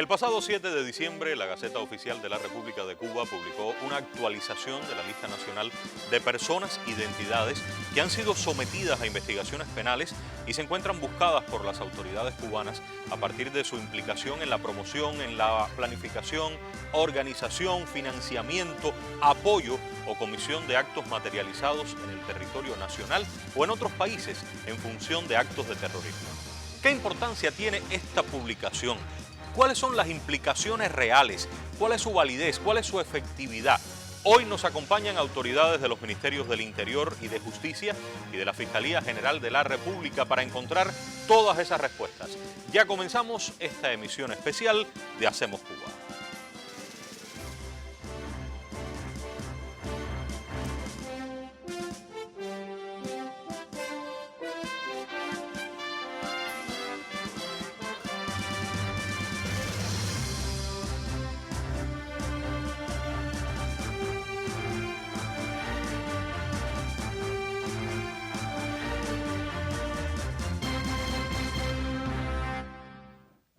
El pasado 7 de diciembre, la Gaceta Oficial de la República de Cuba publicó una actualización de la lista nacional de personas y de entidades que han sido sometidas a investigaciones penales y se encuentran buscadas por las autoridades cubanas a partir de su implicación en la promoción, en la planificación, organización, financiamiento, apoyo o comisión de actos materializados en el territorio nacional o en otros países en función de actos de terrorismo. ¿Qué importancia tiene esta publicación? ¿Cuáles son las implicaciones reales? ¿Cuál es su validez? ¿Cuál es su efectividad? Hoy nos acompañan autoridades de los Ministerios del Interior y de Justicia y de la Fiscalía General de la República para encontrar todas esas respuestas. Ya comenzamos esta emisión especial de Hacemos Cuba.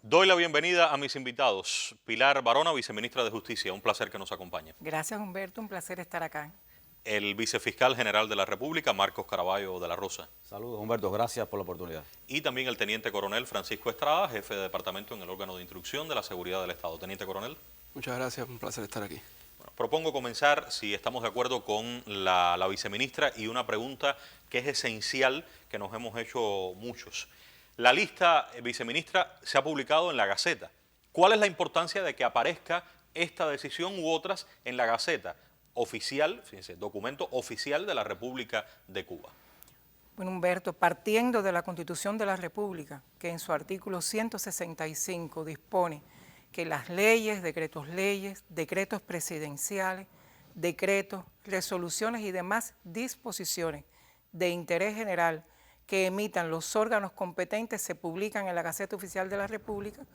Doy la bienvenida a mis invitados. Pilar Barona, viceministra de Justicia, un placer que nos acompañe. Gracias, Humberto, un placer estar acá. El vicefiscal general de la República, Marcos Caraballo de la Rosa. Saludos, Humberto, gracias por la oportunidad. Y también el teniente coronel Francisco Estrada, jefe de departamento en el órgano de instrucción de la seguridad del Estado. Teniente coronel. Muchas gracias, un placer estar aquí. Bueno, propongo comenzar, si estamos de acuerdo, con la viceministra y una pregunta que es esencial, que nos hemos hecho muchos. La lista, viceministra, se ha publicado en la Gaceta. ¿Cuál es la importancia de que aparezca esta decisión u otras en la Gaceta oficial, fíjense, documento oficial de la República de Cuba? Bueno, Humberto, partiendo de la Constitución de la República, que en su artículo 165 dispone que las leyes, decretos presidenciales, decretos, resoluciones y demás disposiciones de interés general que emitan los órganos competentes se publican en la Gaceta Oficial de la República,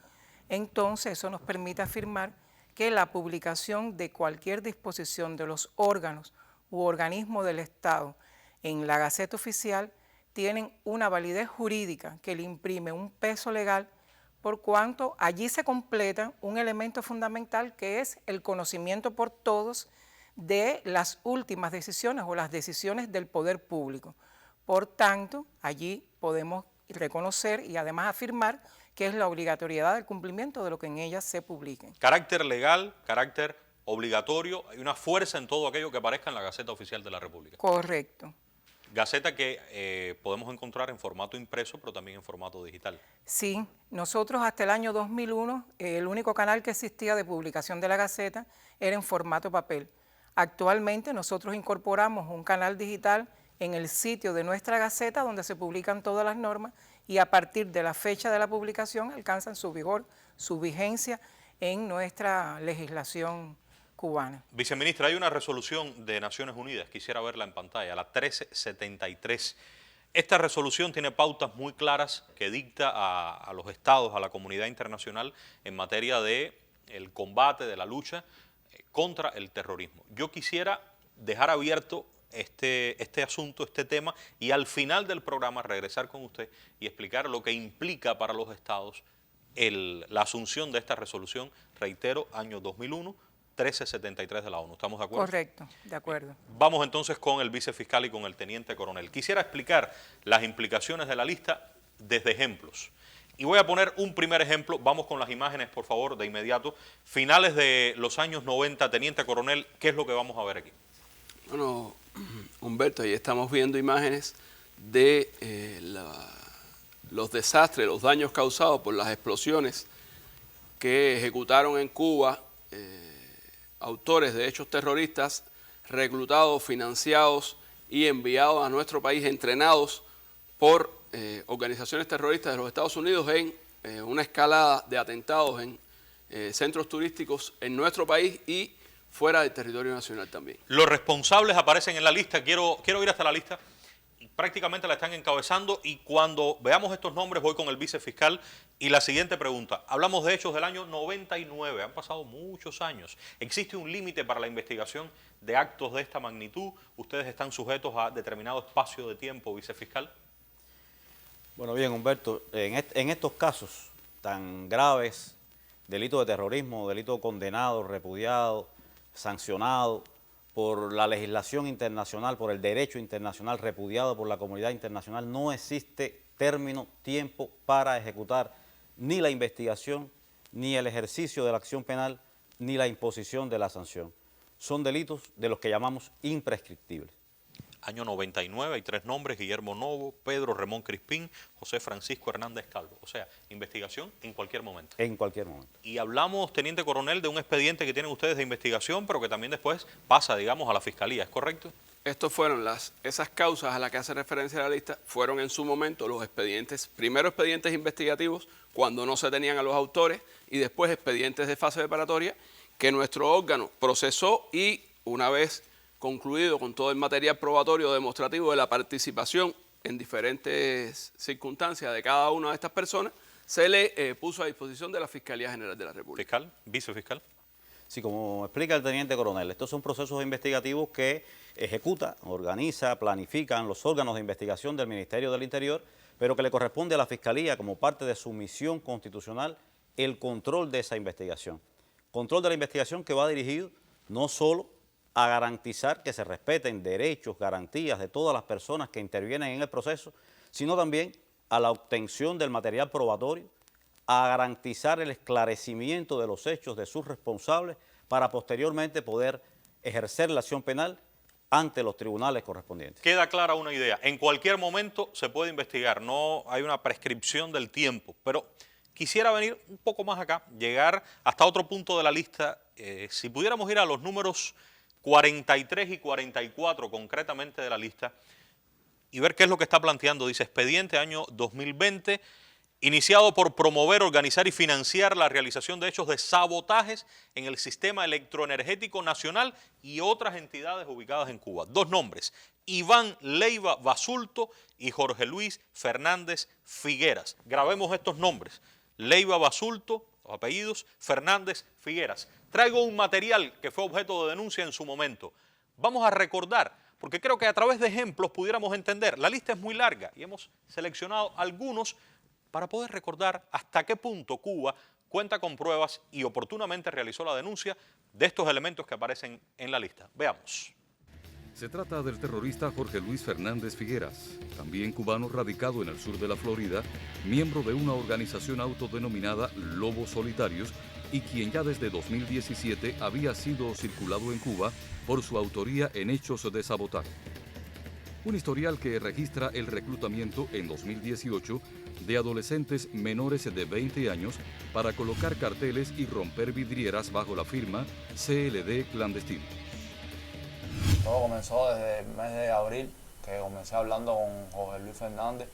entonces eso nos permite afirmar que la publicación de cualquier disposición de los órganos u organismos del Estado en la Gaceta Oficial tienen una validez jurídica que le imprime un peso legal, por cuanto allí se completa un elemento fundamental que es el conocimiento por todos de las últimas decisiones o las decisiones del poder público. Por tanto, allí podemos reconocer y además afirmar que es la obligatoriedad del cumplimiento de lo que en ellas se publique. Carácter legal, carácter obligatorio, hay una fuerza en todo aquello que aparezca en la Gaceta Oficial de la República. Correcto. Gaceta que podemos encontrar en formato impreso, pero también en formato digital. Sí, nosotros hasta el año 2001, el único canal que existía de publicación de la Gaceta era en formato papel. Actualmente nosotros incorporamos un canal digital en el sitio de nuestra Gaceta donde se publican todas las normas y a partir de la fecha de la publicación alcanzan su vigor, su vigencia en nuestra legislación cubana. Viceministra, hay una resolución de Naciones Unidas, quisiera verla en pantalla, la 1373. Esta resolución tiene pautas muy claras que dicta a los estados, a la comunidad internacional en materia de el combate, de la lucha contra el terrorismo. Yo quisiera dejar abierto este asunto, este tema, y al final del programa regresar con usted y explicar lo que implica para los estados la asunción de esta resolución, reitero, año 2001, 1373 de la ONU. ¿Estamos de acuerdo? Correcto, de acuerdo. Vamos entonces con el vicefiscal y con el teniente coronel. Quisiera explicar las implicaciones de la lista desde ejemplos. Y voy a poner un primer ejemplo, vamos con las imágenes, por favor, de inmediato. Finales de los años 90, teniente coronel, ¿qué es lo que vamos a ver aquí? Bueno, Humberto, ahí estamos viendo imágenes de los desastres, los daños causados por las explosiones que ejecutaron en Cuba autores de hechos terroristas reclutados, financiados y enviados a nuestro país, entrenados por organizaciones terroristas de los Estados Unidos en una escalada de atentados en centros turísticos en nuestro país y fuera del territorio nacional también. Los responsables aparecen en la lista, quiero ir hasta la lista, prácticamente la están encabezando y cuando veamos estos nombres voy con el vicefiscal y la siguiente pregunta. Hablamos de hechos del año 99, han pasado muchos años. ¿Existe un límite para la investigación de actos de esta magnitud? ¿Ustedes están sujetos a determinado espacio de tiempo, vicefiscal? Bueno, bien, Humberto, en estos casos tan graves delito de terrorismo, delito condenado, repudiado, sancionado por la legislación internacional, por el derecho internacional, repudiado por la comunidad internacional. No existe término, tiempo para ejecutar ni la investigación, ni el ejercicio de la acción penal, ni la imposición de la sanción. Son delitos de los que llamamos imprescriptibles. Año 99, hay 3 nombres: Guillermo Novo, Pedro Ramón Crispín, José Francisco Hernández Calvo. O sea, investigación en cualquier momento. En cualquier momento. Y hablamos, teniente coronel, de un expediente que tienen ustedes de investigación, pero que también después pasa, digamos, a la fiscalía, ¿es correcto? Estos fueron esas causas a las que hace referencia la lista, fueron en su momento los expedientes, primero expedientes investigativos, cuando no se tenían a los autores, y después expedientes de fase preparatoria, que nuestro órgano procesó y una vez concluido con todo el material probatorio demostrativo de la participación en diferentes circunstancias de cada una de estas personas, se le puso a disposición de la Fiscalía General de la República. ¿Fiscal? ¿Vicefiscal? Sí, como explica el teniente coronel, estos son procesos investigativos que ejecuta, organiza, planifican los órganos de investigación del Ministerio del Interior, pero que le corresponde a la Fiscalía, como parte de su misión constitucional, el control de esa investigación. Control de la investigación que va dirigido no solo a garantizar que se respeten derechos, garantías de todas las personas que intervienen en el proceso, sino también a la obtención del material probatorio, a garantizar el esclarecimiento de los hechos de sus responsables para posteriormente poder ejercer la acción penal ante los tribunales correspondientes. Queda clara una idea: en cualquier momento se puede investigar, no hay una prescripción del tiempo, pero quisiera venir un poco más acá, llegar hasta otro punto de la lista. Si pudiéramos ir a los números 43 y 44 concretamente de la lista y ver qué es lo que está planteando. Dice: expediente año 2020, iniciado por promover, organizar y financiar la realización de hechos de sabotajes en el sistema electroenergético nacional y otras entidades ubicadas en Cuba. 2 nombres: Iván Leiva Basulto y Jorge Luis Fernández Figueras. Grabemos estos nombres: Leiva Basulto, los apellidos, Fernández Figueras. Traigo un material que fue objeto de denuncia en su momento. Vamos a recordar, porque creo que a través de ejemplos pudiéramos entender. La lista es muy larga y hemos seleccionado algunos para poder recordar hasta qué punto Cuba cuenta con pruebas y oportunamente realizó la denuncia de estos elementos que aparecen en la lista. Veamos. Se trata del terrorista Jorge Luis Fernández Figueras, también cubano radicado en el sur de la Florida, miembro de una organización autodenominada Lobos Solitarios y quien ya desde 2017 había sido circulado en Cuba por su autoría en hechos de sabotaje. Un historial que registra el reclutamiento en 2018 de adolescentes menores de 20 años para colocar carteles y romper vidrieras bajo la firma CLD Clandestino. Todo comenzó desde el mes de abril, que comencé hablando con Jorge Luis Fernández,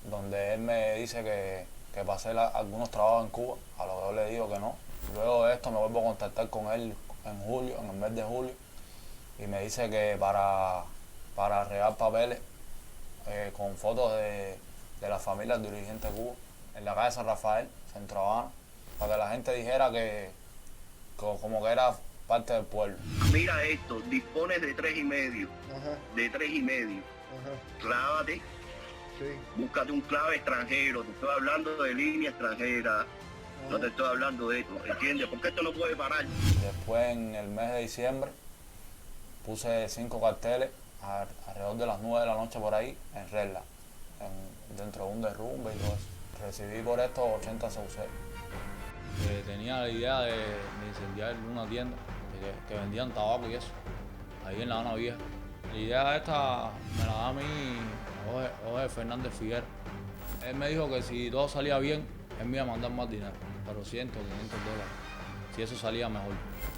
donde él me dice que pasé algunos trabajos en Cuba, a lo que yo le digo que no. Luego de esto me vuelvo a contactar con él en julio, en el mes de julio, y me dice que para arreglar papeles con fotos de las familias de dirigentes de Cuba, en la calle San Rafael, Centro Habana, para que la gente dijera que como que era parte del pueblo. Mira esto, dispones de 3,5. Ajá. De 3,5. Ajá. Clávate, Sí. búscate un clave extranjero. Te estoy hablando de línea extranjera. No te estoy hablando de esto, ¿entiendes? Porque esto no puede parar. Después, en el mes de diciembre, puse 5 carteles alrededor de las 9 de la noche por ahí, en regla, dentro de un derrumbe y todo eso. Recibí por esto 80 sauceros. Tenía la idea de incendiar una tienda que vendían tabaco y eso, ahí en La Habana Vieja. La idea esta me la da a mí Jorge Fernández Figueras. Él me dijo que si todo salía bien, él me iba a mandar más dinero, pero 100, 500 dólares, si eso salía mejor.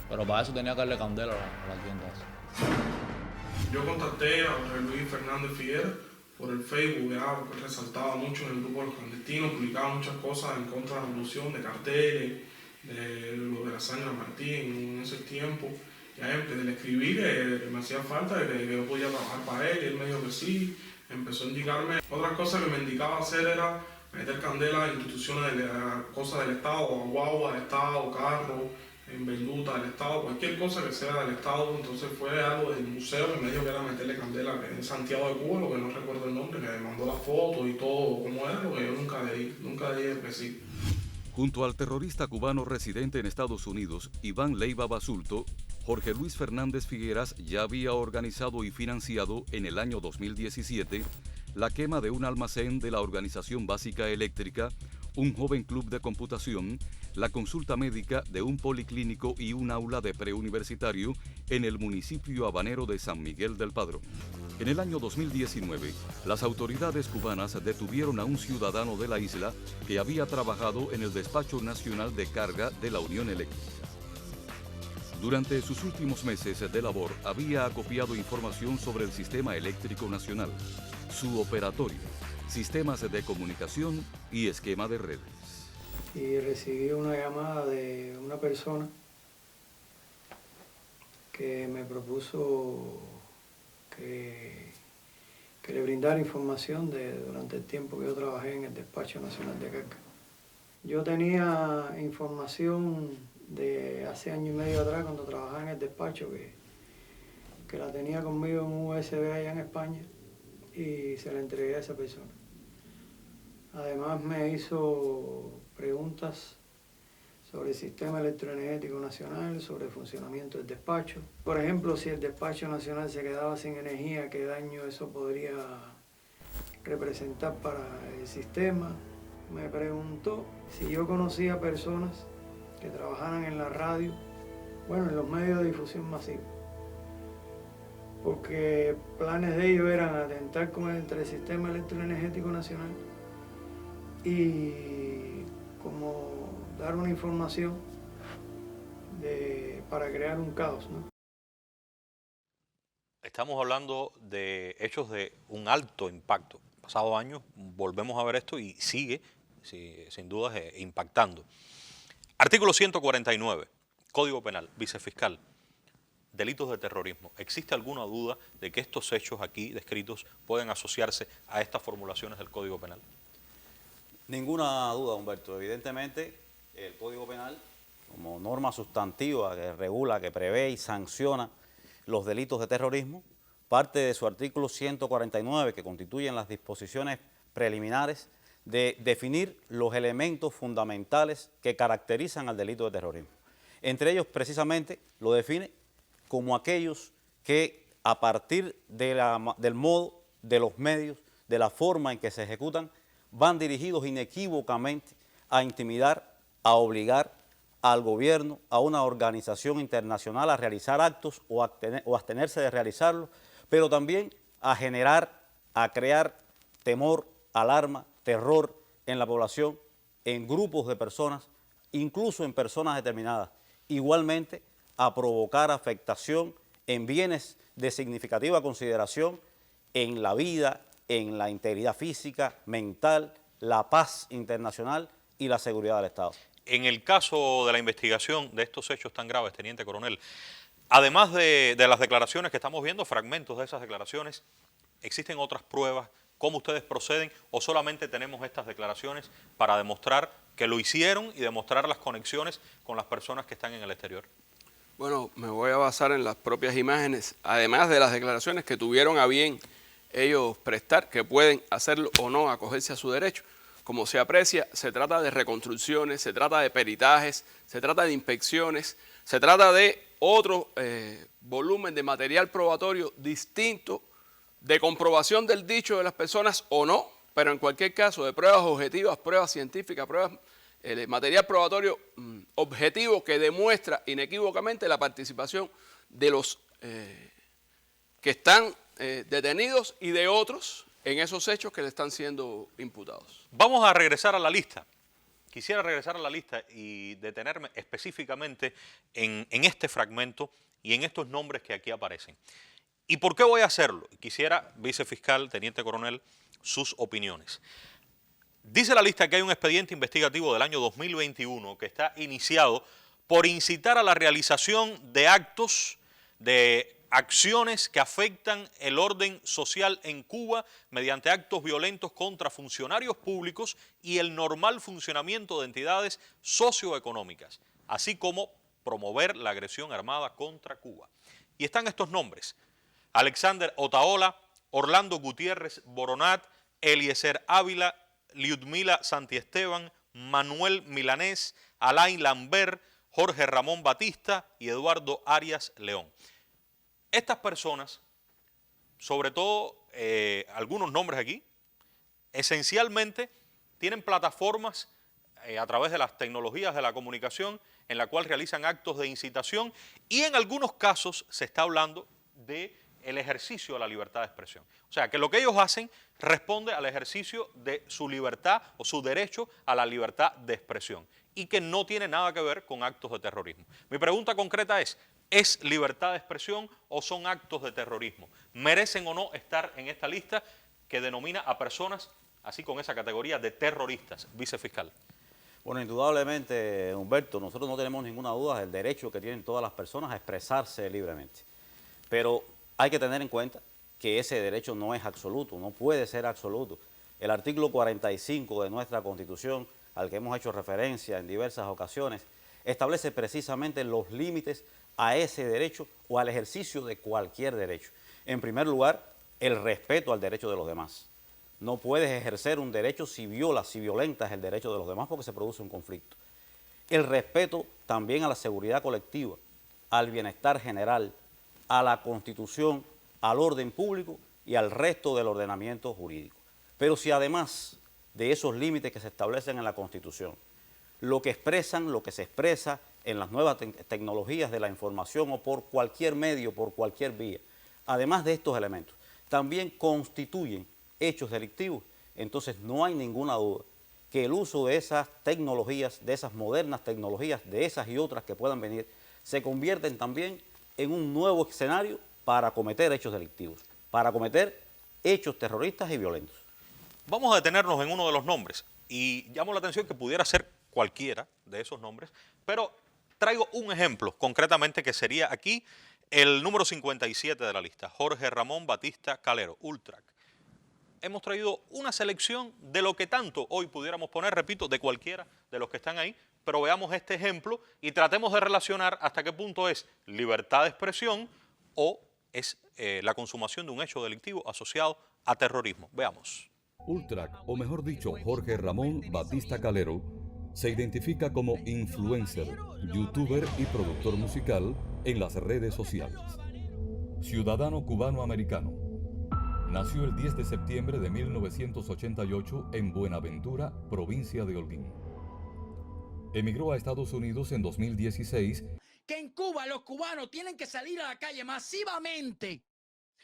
Pero para eso tenía que darle candela a la tienda esa. Yo contacté a Jorge Luis Fernández Figueras por el Facebook, porque resaltaba mucho en el grupo de los clandestinos, publicaba muchas cosas en contra de la revolución, de carteles, de lo de la sangre Martín en ese tiempo. Ya empecé a escribir, que me hacía falta, que yo podía trabajar para él, y él me dijo que sí, empezó a indicarme. Otra cosa que me indicaba hacer era meter candela a instituciones, cosas del Estado, guagua del Estado, carro, en Benduta del Estado, cualquier cosa que sea del Estado. Entonces fue algo del museo que me dijo que era meterle candela en Santiago de Cuba, lo que no recuerdo el nombre, que me mandó las fotos y todo, cómo era, lo que yo nunca le dije que sí. Junto al terrorista cubano residente en Estados Unidos, Iván Leiva Basulto, Jorge Luis Fernández Figueras ya había organizado y financiado en el año 2017 la quema de un almacén de la Organización Básica Eléctrica, un joven club de computación, la consulta médica de un policlínico y un aula de preuniversitario en el municipio habanero de San Miguel del Padrón. En el año 2019, las autoridades cubanas detuvieron a un ciudadano de la isla que había trabajado en el Despacho Nacional de Carga de la Unión Eléctrica. Durante sus últimos meses de labor, había acopiado información sobre el Sistema Eléctrico Nacional, su operatorio, sistemas de comunicación y esquema de redes. Y recibí una llamada de una persona que me propuso que le brindara información durante el tiempo que yo trabajé en el Despacho Nacional de Carga. Yo tenía información de hace año y medio atrás, cuando trabajaba en el despacho, que la tenía conmigo en un USB allá en España, y se la entregué a esa persona. Además me hizo preguntas sobre el Sistema Electroenergético Nacional, sobre el funcionamiento del despacho. Por ejemplo, si el Despacho Nacional se quedaba sin energía, ¿qué daño eso podría representar para el sistema? Me preguntó si yo conocía personas que trabajaran en la radio, bueno, en los medios de difusión masiva, porque planes de ellos eran atentar contra el Sistema Electroenergético Nacional y como dar una información para crear un caos, ¿no? Estamos hablando de hechos de un alto impacto. Pasados años volvemos a ver esto y sigue, sin dudas, impactando. Artículo 149, Código Penal, vicefiscal, delitos de terrorismo. ¿Existe alguna duda de que estos hechos aquí descritos pueden asociarse a estas formulaciones del Código Penal? Ninguna duda, Humberto. Evidentemente, el Código Penal, como norma sustantiva que regula, que prevé y sanciona los delitos de terrorismo, parte de su artículo 149, que constituyen las disposiciones preliminares de definir los elementos fundamentales que caracterizan al delito de terrorismo. Entre ellos, precisamente, lo define como aquellos que, a partir del modo, de los medios, de la forma en que se ejecutan, van dirigidos inequívocamente a intimidar, a obligar al gobierno, a una organización internacional a realizar actos o abstenerse de realizarlos, pero también a generar, a crear temor, alarma, terror en la población, en grupos de personas, incluso en personas determinadas. Igualmente, a provocar afectación en bienes de significativa consideración, en la vida, en la integridad física, mental, la paz internacional y la seguridad del Estado. En el caso de la investigación de estos hechos tan graves, Teniente Coronel, además de las declaraciones que estamos viendo, fragmentos de esas declaraciones, ¿existen otras pruebas? ¿Cómo ustedes proceden? ¿O solamente tenemos estas declaraciones para demostrar que lo hicieron y demostrar las conexiones con las personas que están en el exterior? Bueno, me voy a basar en las propias imágenes, además de las declaraciones que tuvieron a bien ellos prestar, que pueden hacerlo o no, acogerse a su derecho. Como se aprecia, se trata de reconstrucciones, se trata de peritajes, se trata de inspecciones, se trata de otro volumen de material probatorio distinto, de comprobación del dicho de las personas o no, pero en cualquier caso de pruebas objetivas, pruebas científicas, pruebas, material probatorio objetivo que demuestra inequívocamente la participación de los que están detenidos y de otros en esos hechos que le están siendo imputados. Vamos a regresar a la lista. Quisiera regresar a la lista y detenerme específicamente en este fragmento y en estos nombres que aquí aparecen. ¿Y por qué voy a hacerlo? Quisiera, vicefiscal, teniente coronel, sus opiniones. Dice la lista que hay un expediente investigativo del año 2021 que está iniciado por incitar a la realización de actos, de acciones que afectan el orden social en Cuba mediante actos violentos contra funcionarios públicos y el normal funcionamiento de entidades socioeconómicas, así como promover la agresión armada contra Cuba. Y están estos nombres: Alexander Otaola, Orlando Gutiérrez Boronat, Eliezer Ávila, Liudmila Santiesteban, Manuel Milanés, Alain Lambert, Jorge Ramón Batista y Eduardo Arias León. Estas personas, sobre todo algunos nombres aquí, esencialmente tienen plataformas a través de las tecnologías de la comunicación en la cual realizan actos de incitación y en algunos casos se está hablando del ejercicio de la libertad de expresión. O sea, que lo que ellos hacen responde al ejercicio de su libertad o su derecho a la libertad de expresión y que no tiene nada que ver con actos de terrorismo. Mi pregunta concreta ¿es libertad de expresión o son actos de terrorismo? ¿Merecen o no estar en esta lista que denomina a personas así con esa categoría de terroristas, vicefiscal? Bueno, indudablemente, Humberto, nosotros no tenemos ninguna duda del derecho que tienen todas las personas a expresarse libremente. Pero hay que tener en cuenta que ese derecho no es absoluto, no puede ser absoluto. El artículo 45 de nuestra Constitución, al que hemos hecho referencia en diversas ocasiones, establece precisamente los límites a ese derecho o al ejercicio de cualquier derecho. En primer lugar, el respeto al derecho de los demás. No puedes ejercer un derecho si violentas el derecho de los demás porque se produce un conflicto. El respeto también a la seguridad colectiva, al bienestar general, a la Constitución, al orden público y al resto del ordenamiento jurídico. Pero si además de esos límites que se establecen en la Constitución, lo que se expresa en las nuevas tecnologías de la información o por cualquier medio, por cualquier vía, además de estos elementos, también constituyen hechos delictivos, entonces no hay ninguna duda que el uso de esas tecnologías, de esas modernas tecnologías, de esas y otras que puedan venir, se convierten también en un nuevo escenario para cometer hechos delictivos, para cometer hechos terroristas y violentos. Vamos a detenernos en uno de los nombres y llamo la atención que pudiera ser cualquiera de esos nombres, pero traigo un ejemplo concretamente que sería aquí el número 57 de la lista, Jorge Ramón Batista Calero, Ultrac. Hemos traído una selección de lo que tanto hoy pudiéramos poner, repito, de cualquiera de los que están ahí, pero veamos este ejemplo y tratemos de relacionar hasta qué punto es libertad de expresión o es la consumación de un hecho delictivo asociado a terrorismo. Veamos. Ultrac, o mejor dicho, Jorge Ramón Batista Calero, se identifica como influencer, youtuber y productor musical en las redes sociales. Ciudadano cubano-americano. Nació el 10 de septiembre de 1988 en Buenaventura, provincia de Holguín. Emigró a Estados Unidos en 2016. Que en Cuba los cubanos tienen que salir a la calle masivamente,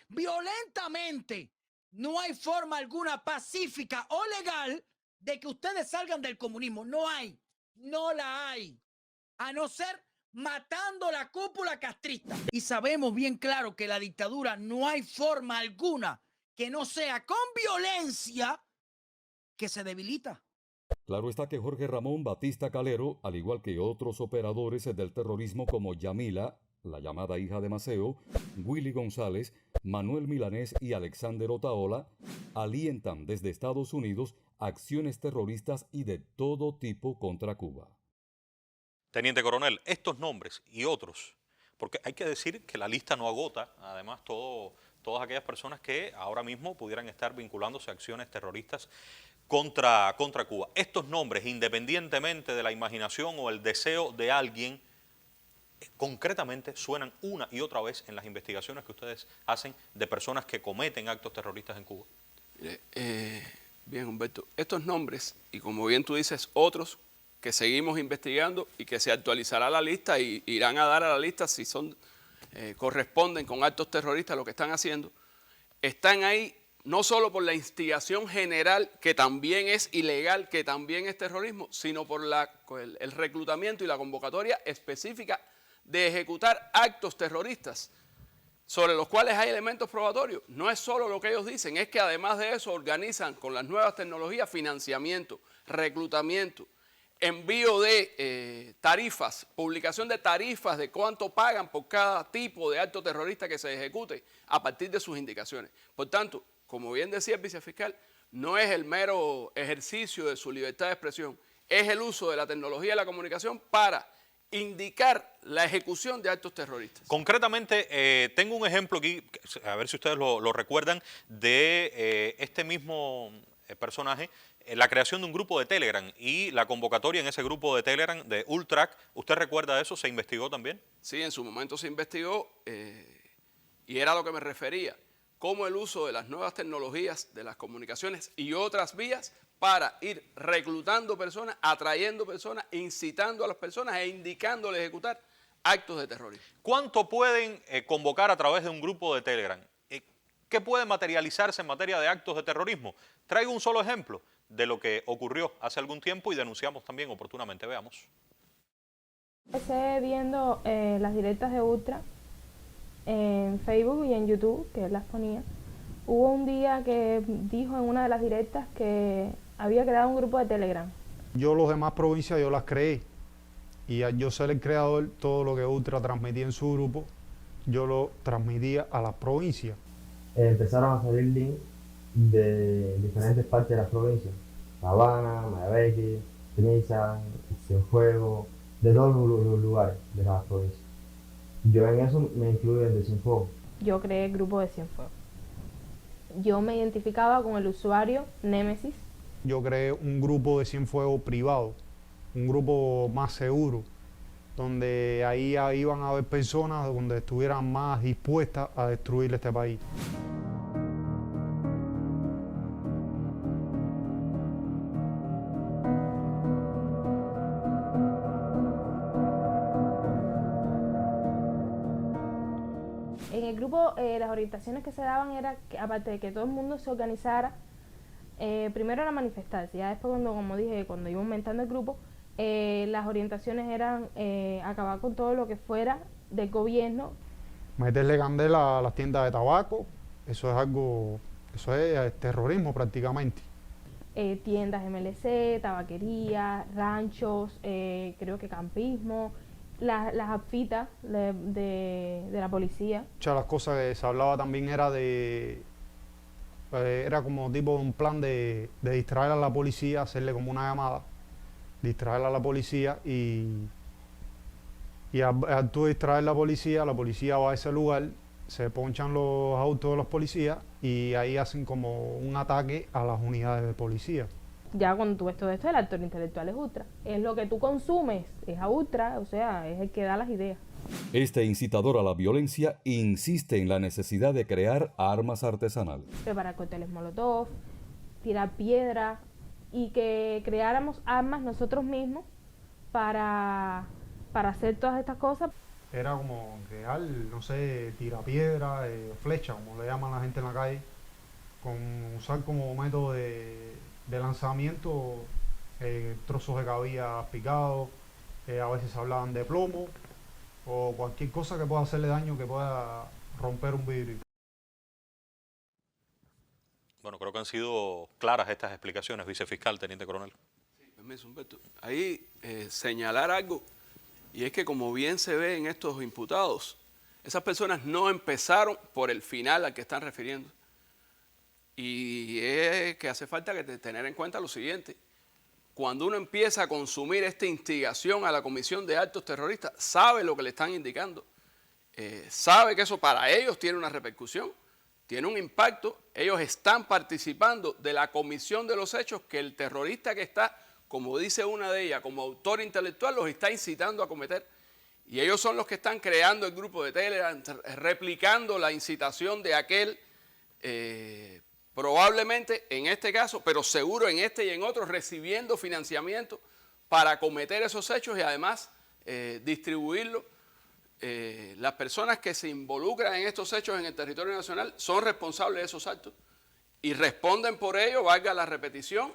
violentamente. No hay forma alguna pacífica o legal de que ustedes salgan del comunismo. No hay, no la hay. A no ser matando la cúpula castrista. Y sabemos bien claro que la dictadura no hay forma alguna que no sea con violencia que se debilita. Claro está que Jorge Ramón Batista Calero, al igual que otros operadores del terrorismo como Yamila, la llamada hija de Maceo, Willy González, Manuel Milanés y Alexander Otaola, alientan desde Estados Unidos acciones terroristas y de todo tipo contra Cuba. Teniente Coronel, estos nombres y otros, porque hay que decir que la lista no agota, además, todas aquellas personas que ahora mismo pudieran estar vinculándose a acciones terroristas contra Cuba. Estos nombres, independientemente de la imaginación o el deseo de alguien, concretamente suenan una y otra vez en las investigaciones que ustedes hacen de personas que cometen actos terroristas en Cuba. Bien, Humberto, estos nombres, y como bien tú dices, otros que seguimos investigando y que se actualizará la lista y irán a dar a la lista si son corresponden con actos terroristas lo que están haciendo, están ahí no solo por la instigación general, que también es ilegal, que también es terrorismo, sino por el reclutamiento y la convocatoria específica de ejecutar actos terroristas sobre los cuales hay elementos probatorios. No es solo lo que ellos dicen, es que además de eso organizan con las nuevas tecnologías financiamiento, reclutamiento, envío de tarifas, publicación de tarifas de cuánto pagan por cada tipo de acto terrorista que se ejecute a partir de sus indicaciones. Por tanto, como bien decía el vicefiscal, no es el mero ejercicio de su libertad de expresión, es el uso de la tecnología y la comunicación para indicar la ejecución de actos terroristas. Concretamente, tengo un ejemplo aquí, a ver si ustedes lo recuerdan, de este mismo personaje la creación de un grupo de Telegram y la convocatoria en ese grupo de Telegram de Ultrac. ¿Usted recuerda eso? ¿Se investigó también? Sí, en su momento se investigó y era a lo que me refería. Cómo el uso de las nuevas tecnologías, de las comunicaciones y otras vías para ir reclutando personas, atrayendo personas, incitando a las personas e indicándoles ejecutar actos de terrorismo. ¿Cuánto pueden convocar a través de un grupo de Telegram? ¿Qué puede materializarse en materia de actos de terrorismo? Traigo un solo ejemplo de lo que ocurrió hace algún tiempo y denunciamos también oportunamente. Veamos. Empecé viendo las directas de Ultra en Facebook y en YouTube, que él las ponía. Hubo un día que dijo en una de las directas que había creado un grupo de Telegram. Yo las demás provincias yo las creé y al yo ser el creador, todo lo que Ultra transmitía en su grupo, yo lo transmitía a las provincias. Empezaron a salir links de diferentes partes de las provincias, La Habana, Mayabeque, Ceniza, Cienfuegos, de todos los lugares de las provincias. Yo en eso me incluyo en de Cienfuegos. Yo creé el grupo de Cienfuegos. Yo me identificaba con el usuario Némesis. Yo creé un grupo de Cienfuegos privado, un grupo más seguro, donde ahí iban a haber personas donde estuvieran más dispuestas a destruir este país. En el grupo las orientaciones que se daban era que, aparte de que todo el mundo se organizara, primero era manifestarse, ya después cuando, como dije, cuando iba aumentando el grupo, las orientaciones eran acabar con todo lo que fuera del gobierno. Meterle candela a las tiendas de tabaco, eso es terrorismo prácticamente. Tiendas MLC, tabaquería, ranchos, creo que campismo, las outfitas de la policía. Muchas de las cosas que se hablaba también era era como tipo un plan de distraer a la policía, hacerle como una llamada, distraer a la policía y al tú distraer a la policía va a ese lugar, se ponchan los autos de los policías y ahí hacen como un ataque a las unidades de policía. Ya cuando tú ves todo esto, el actor intelectual es Ultra. Es lo que tú consumes, es a Ultra, o sea, es el que da las ideas. Este incitador a la violencia insiste en la necesidad de crear armas artesanales. Preparar cócteles Molotov, tirar piedras y que creáramos armas nosotros mismos para hacer todas estas cosas. Era como crear, no sé, tirapiedra, flecha, como le llaman la gente en la calle, usar como método de lanzamiento trozos de cabilla picados, a veces hablaban de plomo o cualquier cosa que pueda hacerle daño, que pueda romper un vidrio. Bueno, creo que han sido claras estas explicaciones, vicefiscal, teniente coronel. Sí, permiso, Humberto. Ahí señalar algo, y es que como bien se ve en estos imputados, esas personas no empezaron por el final al que están refiriendo. Y es que hace falta tener en cuenta lo siguiente. Cuando uno empieza a consumir esta instigación a la comisión de actos terroristas, sabe lo que le están indicando, sabe que eso para ellos tiene una repercusión, tiene un impacto, ellos están participando de la comisión de los hechos que el terrorista que está, como dice una de ellas, como autor intelectual, los está incitando a cometer. Y ellos son los que están creando el grupo de Telegram, replicando la incitación de aquel, probablemente en este caso, pero seguro en este y en otros, recibiendo financiamiento para cometer esos hechos y además distribuirlo. Las personas que se involucran en estos hechos en el territorio nacional son responsables de esos actos y responden por ello, valga la repetición,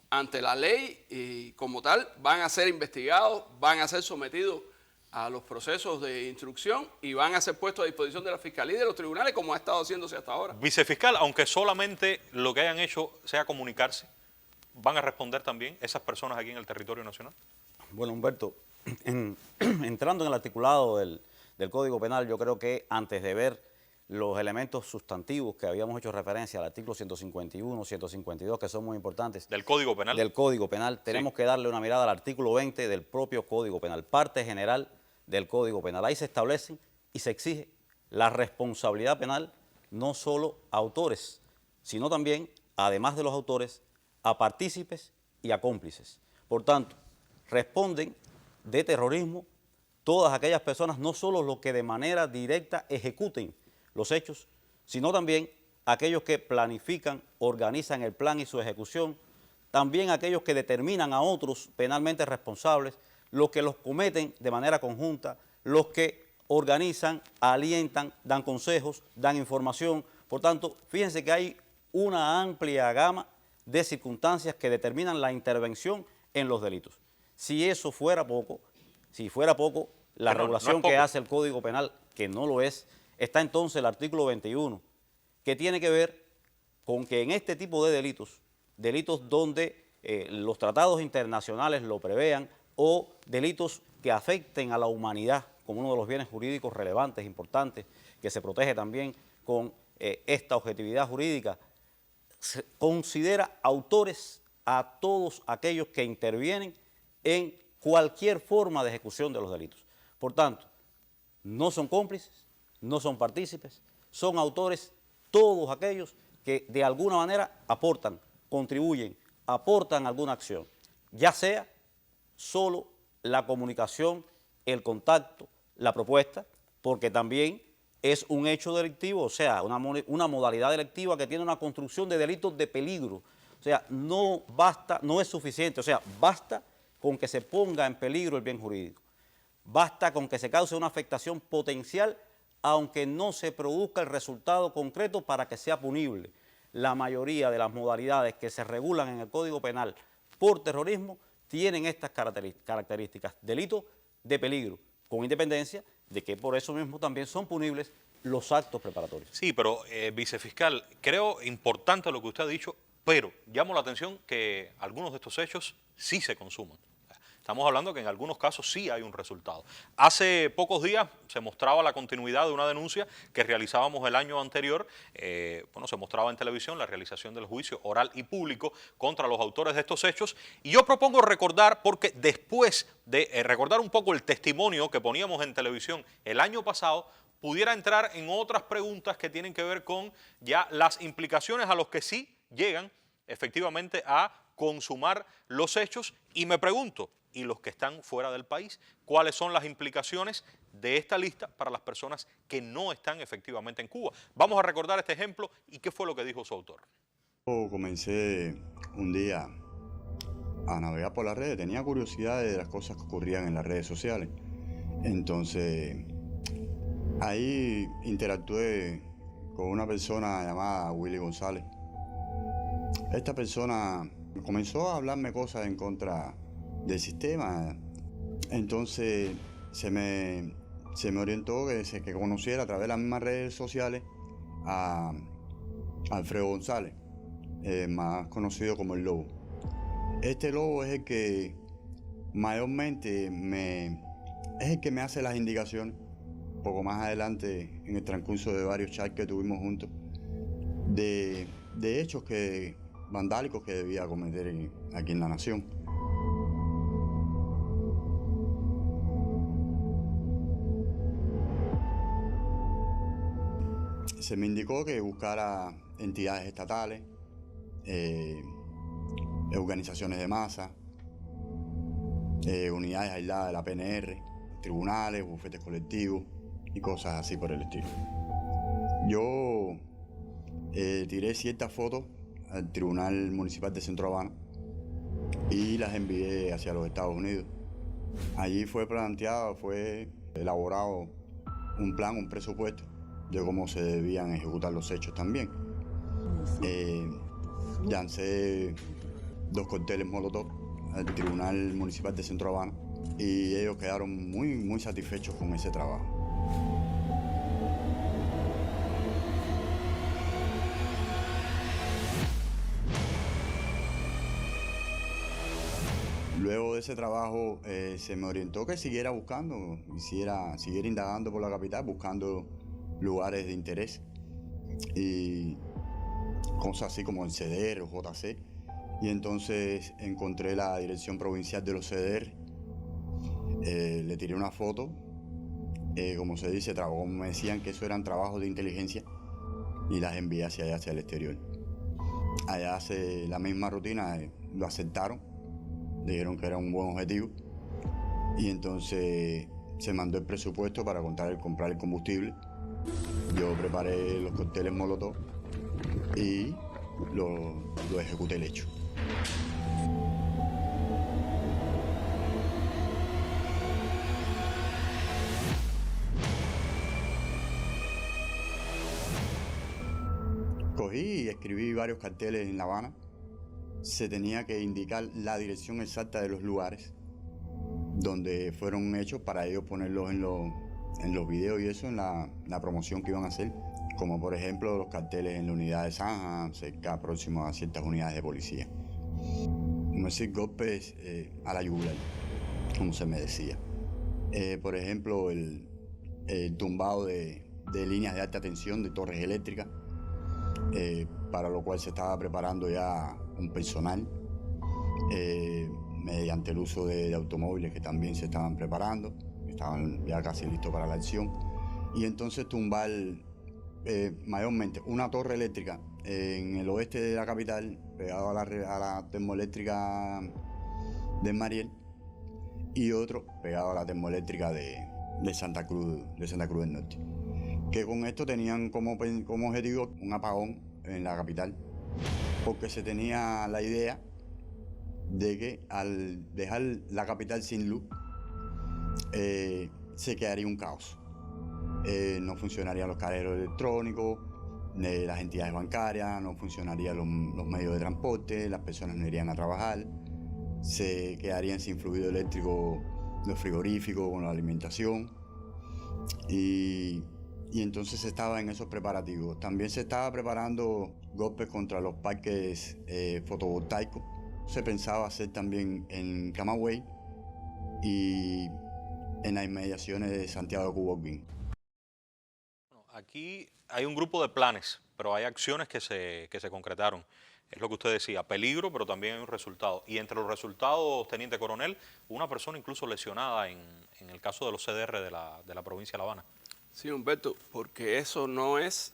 ante la ley y como tal van a ser investigados, van a ser sometidos a los procesos de instrucción y van a ser puestos a disposición de la Fiscalía y de los tribunales como ha estado haciéndose hasta ahora. Vicefiscal, aunque solamente lo que hayan hecho sea comunicarse, ¿van a responder también esas personas aquí en el territorio nacional? Bueno, Humberto, entrando en el articulado del Código Penal, yo creo que antes de ver los elementos sustantivos que habíamos hecho referencia al artículo 151, 152, que son muy importantes. ¿Del Código Penal? Del Código Penal. Tenemos que darle una mirada al artículo 20 del propio Código Penal, parte general del Código Penal. Ahí se establece y se exige la responsabilidad penal no solo a autores, sino también, además de los autores, a partícipes y a cómplices. Por tanto, responden de terrorismo todas aquellas personas, no solo los que de manera directa ejecuten los hechos, sino también aquellos que planifican, organizan el plan y su ejecución, también aquellos que determinan a otros penalmente responsables, los que los cometen de manera conjunta, los que organizan, alientan, dan consejos, dan información. Por tanto, fíjense que hay una amplia gama de circunstancias que determinan la intervención en los delitos. Si eso fuera poco, la regulación que hace el Código Penal, que no lo es, está entonces el artículo 21, que tiene que ver con que en este tipo de delitos donde los tratados internacionales lo prevean o delitos que afecten a la humanidad como uno de los bienes jurídicos relevantes, importantes, que se protege también con esta objetividad jurídica, se considera autores a todos aquellos que intervienen en cualquier forma de ejecución de los delitos. Por tanto, no son cómplices, no son partícipes, son autores todos aquellos que de alguna manera aportan, contribuyen, aportan alguna acción, ya sea solo la comunicación, el contacto, la propuesta, porque también es un hecho delictivo, o sea, una modalidad delictiva que tiene una construcción de delitos de peligro. O sea, no basta, no es suficiente, o sea, basta con que se ponga en peligro el bien jurídico. Basta con que se cause una afectación potencial, aunque no se produzca el resultado concreto para que sea punible. La mayoría de las modalidades que se regulan en el Código Penal por terrorismo tienen estas características, delitos de peligro, con independencia de que por eso mismo también son punibles los actos preparatorios. Sí, pero vicefiscal, creo importante lo que usted ha dicho, pero llamo la atención que algunos de estos hechos sí se consuman. Estamos hablando que en algunos casos sí hay un resultado. Hace pocos días se mostraba la continuidad de una denuncia que realizábamos el año anterior. Se mostraba en televisión la realización del juicio oral y público contra los autores de estos hechos. Y yo propongo recordar, porque después de recordar un poco el testimonio que poníamos en televisión el año pasado, pudiera entrar en otras preguntas que tienen que ver con ya las implicaciones a los que sí llegan efectivamente a consumar los hechos. Y me pregunto, y los que están fuera del país, ¿cuáles son las implicaciones de esta lista para las personas que no están efectivamente en Cuba? Vamos a recordar este ejemplo y qué fue lo que dijo su autor. Yo comencé un día a navegar por las redes, tenía curiosidad de las cosas que ocurrían en las redes sociales. Entonces, ahí interactué con una persona llamada Willy González. Esta persona comenzó a hablarme cosas en contra del sistema. Entonces se me orientó que conociera a través de las mismas redes sociales a Alfredo González, más conocido como el Lobo. Este Lobo es el que mayormente es el que me hace las indicaciones, un poco más adelante en el transcurso de varios chats que tuvimos juntos, de hechos vandálicos que debía cometer aquí en la nación. Se me indicó que buscara entidades estatales, organizaciones de masa, unidades aisladas de la PNR, tribunales, bufetes colectivos y cosas así por el estilo. Yo tiré ciertas fotos al Tribunal Municipal de Centro Habana y las envié hacia los Estados Unidos. Allí fue elaborado un plan, un presupuesto de cómo se debían ejecutar los hechos también. Lancé 2 cócteles Molotov al Tribunal Municipal de Centro Habana y ellos quedaron muy, muy satisfechos con ese trabajo. Luego de ese trabajo se me orientó que siguiera buscando, siguiera indagando por la capital, buscando lugares de interés y cosas así como el CDR o JC. Y entonces encontré la Dirección Provincial de los CDR, le tiré una foto, como se dice, como me decían que eso eran trabajos de inteligencia y las envié hacia allá, hacia el exterior. Allá hace la misma rutina, lo aceptaron, dijeron que era un buen objetivo y entonces se mandó el presupuesto para comprar el combustible. Yo preparé los cócteles Molotov y lo ejecuté el hecho. Cogí y escribí varios carteles en La Habana. Se tenía que indicar la dirección exacta de los lugares donde fueron hechos para ellos ponerlos en los videos y eso en la promoción que iban a hacer. Como por ejemplo los carteles en la unidad de Zanja, cerca próximo a ciertas unidades de policía. Como decir, golpes a la yugular, como se me decía. Por ejemplo, el tumbado de líneas de alta tensión, de torres eléctricas, para lo cual se estaba preparando ya un personal, mediante el uso de automóviles que también se estaban preparando, estaban ya casi listos para la acción, y entonces tumbar mayormente una torre eléctrica en el oeste de la capital, pegado a la termoeléctrica de Mariel, y otro pegado a la termoeléctrica de Santa Cruz del Norte. Que con esto tenían como objetivo un apagón en la capital, porque se tenía la idea de que al dejar la capital sin luz, se quedaría un caos. No funcionarían los cajeros electrónicos, las entidades bancarias, no funcionarían los medios de transporte, las personas no irían a trabajar, se quedarían sin fluido eléctrico los frigoríficos con la alimentación, y entonces se estaba en esos preparativos. También se estaba preparando golpes contra los parques fotovoltaicos. Se pensaba hacer también en Camagüey y en las inmediaciones de Santiago de Cuba. Aquí hay un grupo de planes, pero hay acciones que se concretaron. Es lo que usted decía, peligro, pero también hay un resultado. Y entre los resultados, teniente coronel, una persona incluso lesionada en el caso de los CDR de la provincia de La Habana. Sí, Humberto, porque eso no es,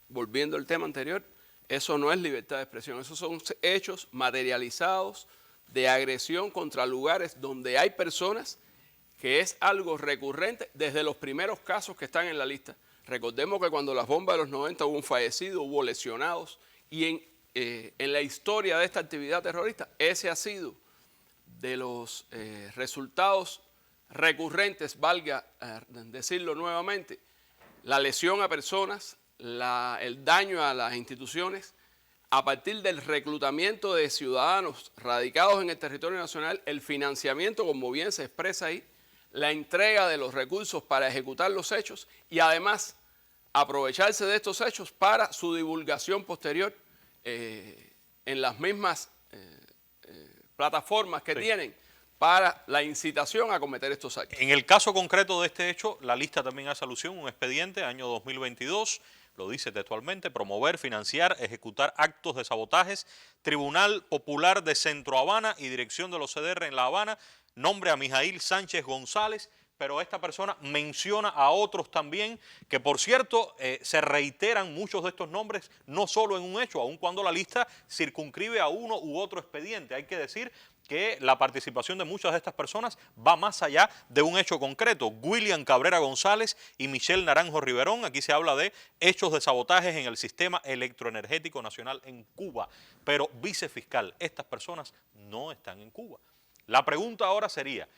volviendo al tema anterior, eso no es libertad de expresión, esos son hechos materializados de agresión contra lugares donde hay personas, que es algo recurrente desde los primeros casos que están en la lista. Recordemos que cuando las bombas de los 90 hubo un fallecido, hubo lesionados, y en la historia de esta actividad terrorista, ese ha sido de los resultados recurrentes, valga decirlo nuevamente, la lesión a personas, el daño a las instituciones, a partir del reclutamiento de ciudadanos radicados en el territorio nacional, el financiamiento, como bien se expresa ahí, la entrega de los recursos para ejecutar los hechos y además aprovecharse de estos hechos para su divulgación posterior en las mismas plataformas que tienen para la incitación a cometer estos actos. En el caso concreto de este hecho, la lista también hace alusión a un expediente, año 2022, lo dice textualmente, promover, financiar, ejecutar actos de sabotajes, Tribunal Popular de Centro Habana y Dirección de los CDR en La Habana, nombre a Mijail Sánchez González, pero esta persona menciona a otros también, que por cierto se reiteran muchos de estos nombres, no solo en un hecho, aun cuando la lista circunscribe a uno u otro expediente. Hay que decir que la participación de muchas de estas personas va más allá de un hecho concreto. William Cabrera González y Michelle Naranjo Riverón, aquí se habla de hechos de sabotajes en el sistema electroenergético nacional en Cuba. Pero vicefiscal, estas personas no están en Cuba. La pregunta ahora sería,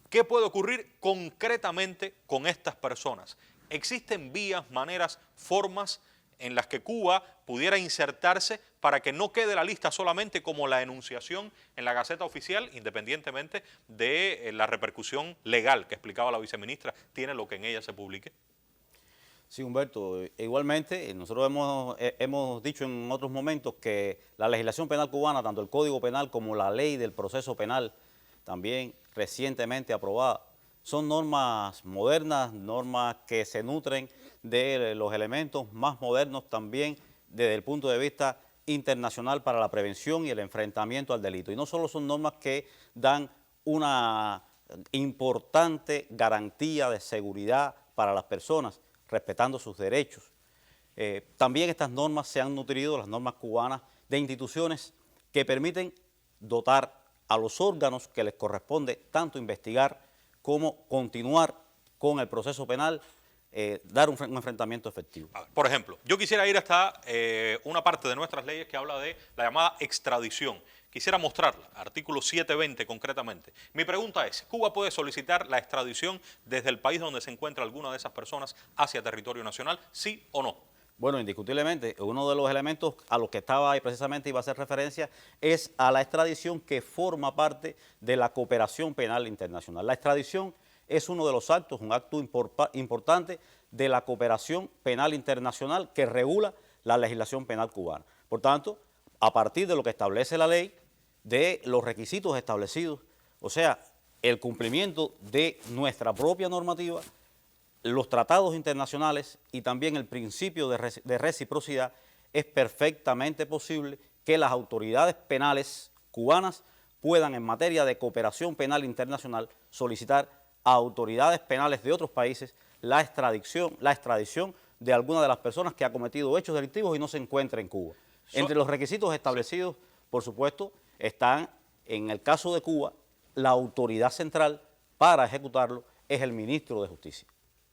¿qué puede ocurrir concretamente con estas personas? ¿Existen vías, maneras, formas en las que Cuba pudiera insertarse para que no quede la lista solamente como la enunciación en la Gaceta Oficial, independientemente de la repercusión legal que explicaba la viceministra, tiene lo que en ella se publique? Sí, Humberto, igualmente nosotros hemos dicho en otros momentos que la legislación penal cubana, tanto el Código Penal como la Ley del Proceso Penal, también recientemente aprobada, son normas modernas, normas que se nutren de los elementos más modernos también desde el punto de vista internacional para la prevención y el enfrentamiento al delito. Y no solo son normas que dan una importante garantía de seguridad para las personas, respetando sus derechos, También estas normas se han nutrido, las normas cubanas, de instituciones que permiten dotar a los órganos que les corresponde tanto investigar como continuar con el proceso penal, dar un enfrentamiento efectivo. Por ejemplo, yo quisiera ir hasta una parte de nuestras leyes que habla de la llamada extradición. Quisiera mostrarla, artículo 720 concretamente. Mi pregunta es, ¿Cuba puede solicitar la extradición desde el país donde se encuentra alguna de esas personas hacia territorio nacional, sí o no? Bueno, indiscutiblemente, uno de los elementos a los que estaba ahí precisamente iba a hacer referencia es a la extradición, que forma parte de la cooperación penal internacional. La extradición es uno de los actos, un acto importante de la cooperación penal internacional que regula la legislación penal cubana. Por tanto, a partir de lo que establece la ley, de los requisitos establecidos, o sea, el cumplimiento de nuestra propia normativa, los tratados internacionales y también el principio de reciprocidad, es perfectamente posible que las autoridades penales cubanas puedan, en materia de cooperación penal internacional, solicitar a autoridades penales de otros países la extradición de alguna de las personas que ha cometido hechos delictivos y no se encuentra en Cuba. Entre los requisitos establecidos, por supuesto, están, en el caso de Cuba, la autoridad central para ejecutarlo es el ministro de Justicia.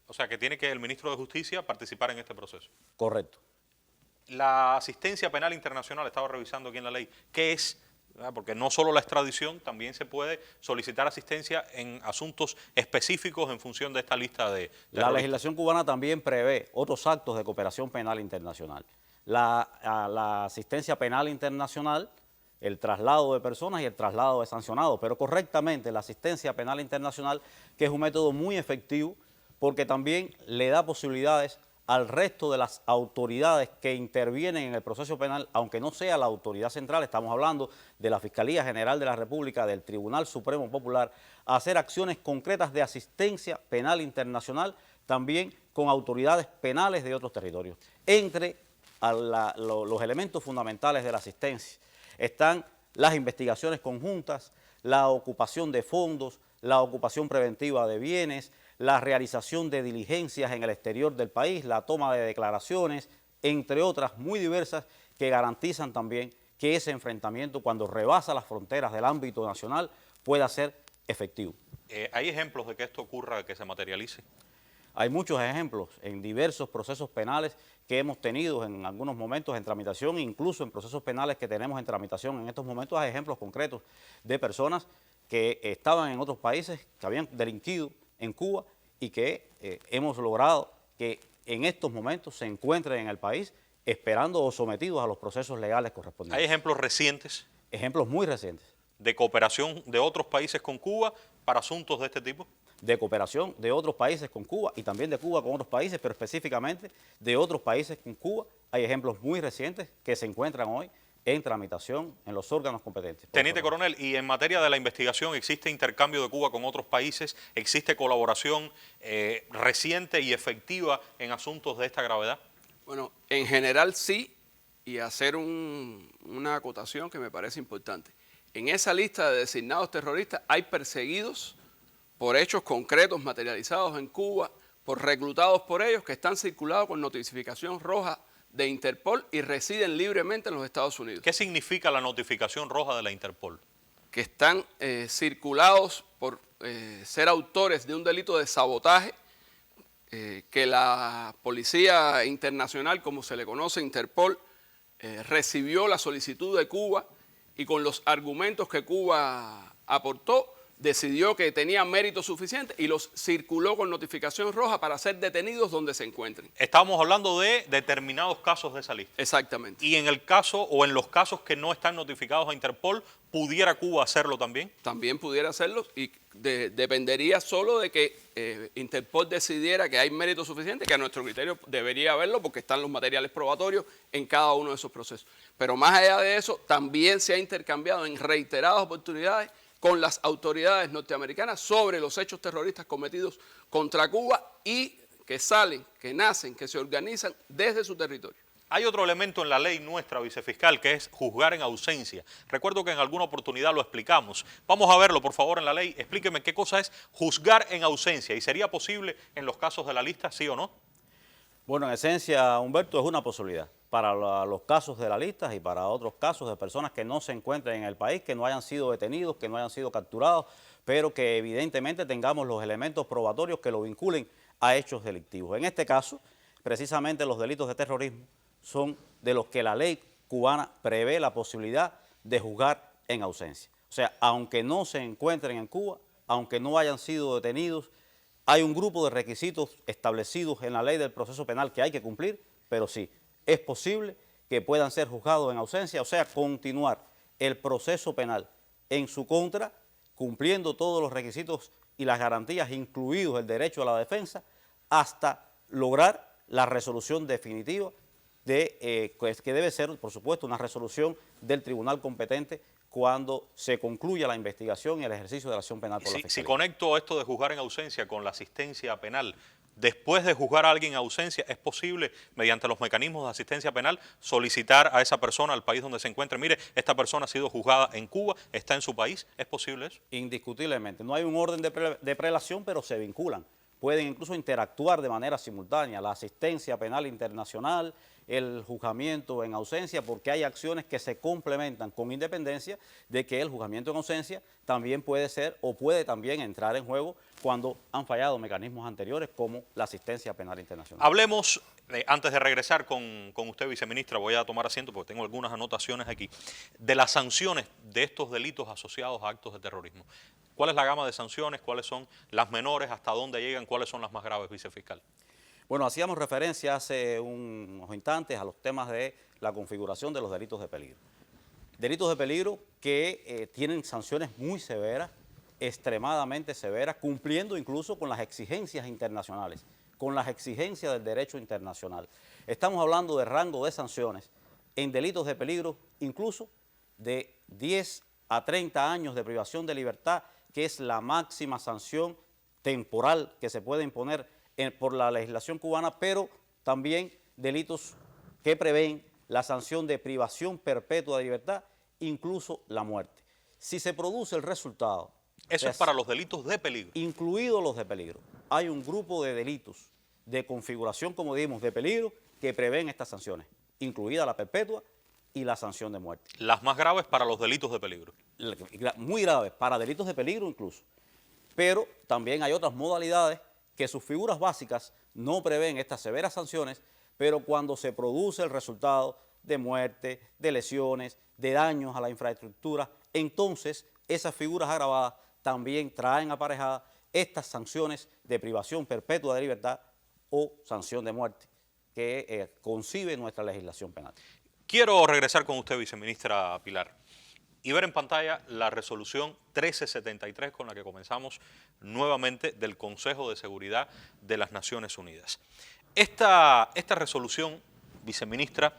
O sea, que tiene que el ministro de Justicia participar en este proceso. Correcto. La asistencia penal internacional, estaba revisando aquí en la ley, ¿qué es? Porque no solo la extradición, también se puede solicitar asistencia en asuntos específicos en función de esta lista de La legislación cubana también prevé otros actos de cooperación penal internacional. La asistencia penal internacional, el traslado de personas y el traslado de sancionados, pero correctamente la asistencia penal internacional, que es un método muy efectivo porque también le da posibilidades al resto de las autoridades que intervienen en el proceso penal, aunque no sea la autoridad central, estamos hablando de la Fiscalía General de la República, del Tribunal Supremo Popular, a hacer acciones concretas de asistencia penal internacional, también con autoridades penales de otros territorios. Entre los elementos fundamentales de la asistencia están las investigaciones conjuntas, la ocupación de fondos, la ocupación preventiva de bienes, la realización de diligencias en el exterior del país, la toma de declaraciones, entre otras muy diversas, que garantizan también que ese enfrentamiento, cuando rebasa las fronteras del ámbito nacional, pueda ser efectivo. ¿Hay ejemplos de que esto ocurra, que se materialice? Hay muchos ejemplos en diversos procesos penales que hemos tenido en algunos momentos en tramitación, incluso en procesos penales que tenemos en tramitación en estos momentos. Hay ejemplos concretos de personas que estaban en otros países, que habían delinquido en Cuba y que hemos logrado que en estos momentos se encuentren en el país esperando o sometidos a los procesos legales correspondientes. ¿Hay ejemplos recientes? Ejemplos muy recientes. ¿De cooperación de otros países con Cuba para asuntos de este tipo? De cooperación de otros países con Cuba y también de Cuba con otros países, pero específicamente de otros países con Cuba. Hay ejemplos muy recientes que se encuentran hoy en tramitación en los órganos competentes. Teniente Coronel, y en materia de la investigación, ¿existe intercambio de Cuba con otros países? ¿Existe colaboración reciente y efectiva en asuntos de esta gravedad? Bueno, en general sí, y hacer una acotación que me parece importante. En esa lista de designados terroristas hay perseguidos por hechos concretos materializados en Cuba, por reclutados por ellos que están circulados con notificación roja de Interpol y residen libremente en los Estados Unidos. ¿Qué significa la notificación roja de la Interpol? Que están circulados por ser autores de un delito de sabotaje, que la Policía Internacional, como se le conoce, Interpol, recibió la solicitud de Cuba y con los argumentos que Cuba aportó, decidió que tenían mérito suficiente y los circuló con notificación roja para ser detenidos donde se encuentren. Estamos hablando de determinados casos de esa lista. Exactamente. Y en el caso o en los casos que no están notificados a Interpol, ¿pudiera Cuba hacerlo también? También pudiera hacerlo y dependería solo de que Interpol decidiera que hay mérito suficiente, que a nuestro criterio debería haberlo porque están los materiales probatorios en cada uno de esos procesos. Pero más allá de eso, también se ha intercambiado en reiteradas oportunidades con las autoridades norteamericanas sobre los hechos terroristas cometidos contra Cuba y que salen, que nacen, que se organizan desde su territorio. Hay otro elemento en la ley nuestra, vicefiscal, que es juzgar en ausencia. Recuerdo que en alguna oportunidad lo explicamos. Vamos a verlo, por favor, en la ley. Explíqueme qué cosa es juzgar en ausencia. ¿Y sería posible en los casos de la lista, sí o no? Bueno, en esencia, Humberto, es una posibilidad para los casos de la lista y para otros casos de personas que no se encuentren en el país, que no hayan sido detenidos, que no hayan sido capturados, pero que evidentemente tengamos los elementos probatorios que lo vinculen a hechos delictivos. En este caso, precisamente los delitos de terrorismo son de los que la ley cubana prevé la posibilidad de juzgar en ausencia. O sea, aunque no se encuentren en Cuba, aunque no hayan sido detenidos, hay un grupo de requisitos establecidos en la ley del proceso penal que hay que cumplir, pero sí, es posible que puedan ser juzgados en ausencia, o sea, continuar el proceso penal en su contra, cumpliendo todos los requisitos y las garantías, incluidos el derecho a la defensa, hasta lograr la resolución definitiva que debe ser, por supuesto, una resolución del tribunal competente cuando se concluya la investigación y el ejercicio de la acción penal por la Fiscalía. Si conecto esto de juzgar en ausencia con la asistencia penal, después de juzgar a alguien en ausencia, ¿es posible, mediante los mecanismos de asistencia penal, solicitar a esa persona al país donde se encuentre? Mire, esta persona ha sido juzgada en Cuba, está en su país, ¿es posible eso? Indiscutiblemente. No hay un orden de prelación, pero se vinculan. Pueden incluso interactuar de manera simultánea la asistencia penal internacional, el juzgamiento en ausencia, porque hay acciones que se complementan con independencia de que el juzgamiento en ausencia también puede ser o puede también entrar en juego cuando han fallado mecanismos anteriores como la asistencia penal internacional. Hablemos, antes de regresar con usted, viceministra, voy a tomar asiento porque tengo algunas anotaciones aquí, de las sanciones de estos delitos asociados a actos de terrorismo. ¿Cuál es la gama de sanciones? ¿Cuáles son las menores? ¿Hasta dónde llegan? ¿Cuáles son las más graves, vicefiscal? Bueno, hacíamos referencia hace unos instantes a los temas de la configuración de los delitos de peligro. Delitos de peligro que tienen sanciones muy severas, extremadamente severas, cumpliendo incluso con las exigencias internacionales, con las exigencias del derecho internacional. Estamos hablando de rango de sanciones en delitos de peligro incluso de 10 a 30 años de privación de libertad, que es la máxima sanción temporal que se puede imponer por la legislación cubana, pero también delitos que prevén la sanción de privación perpetua de libertad, incluso la muerte. Si se produce el resultado... Eso es para los delitos de peligro. Incluidos los de peligro. Hay un grupo de delitos de configuración, como dijimos, de peligro, que prevén estas sanciones, incluida la perpetua y la sanción de muerte. Las más graves para los delitos de peligro. Muy graves, para delitos de peligro incluso. Pero también hay otras modalidades que sus figuras básicas no prevén estas severas sanciones, pero cuando se produce el resultado de muerte, de lesiones, de daños a la infraestructura, entonces esas figuras agravadas también traen aparejadas estas sanciones de privación perpetua de libertad o sanción de muerte que concibe nuestra legislación penal. Quiero regresar con usted, viceministra Pilar, y ver en pantalla la resolución 1373 con la que comenzamos nuevamente del Consejo de Seguridad de las Naciones Unidas. Esta resolución, viceministra,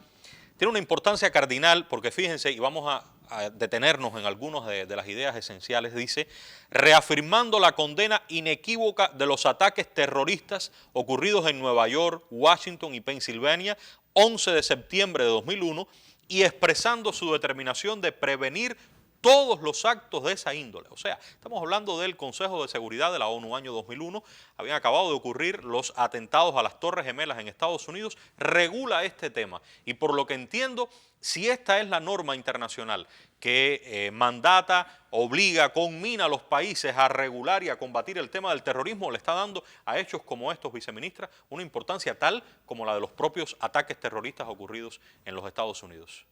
tiene una importancia cardinal porque fíjense, y vamos a detenernos en algunas de las ideas esenciales, dice, reafirmando la condena inequívoca de los ataques terroristas ocurridos en Nueva York, Washington y Pensilvania, 11 de septiembre de 2001, y expresando su determinación de prevenir todos los actos de esa índole. O sea, estamos hablando del Consejo de Seguridad de la ONU año 2001, habían acabado de ocurrir los atentados a las Torres Gemelas en Estados Unidos, regula este tema. Y por lo que entiendo, si esta es la norma internacional que mandata, obliga, conmina a los países a regular y a combatir el tema del terrorismo, le está dando a hechos como estos, viceministra, una importancia tal como la de los propios ataques terroristas ocurridos en los Estados Unidos.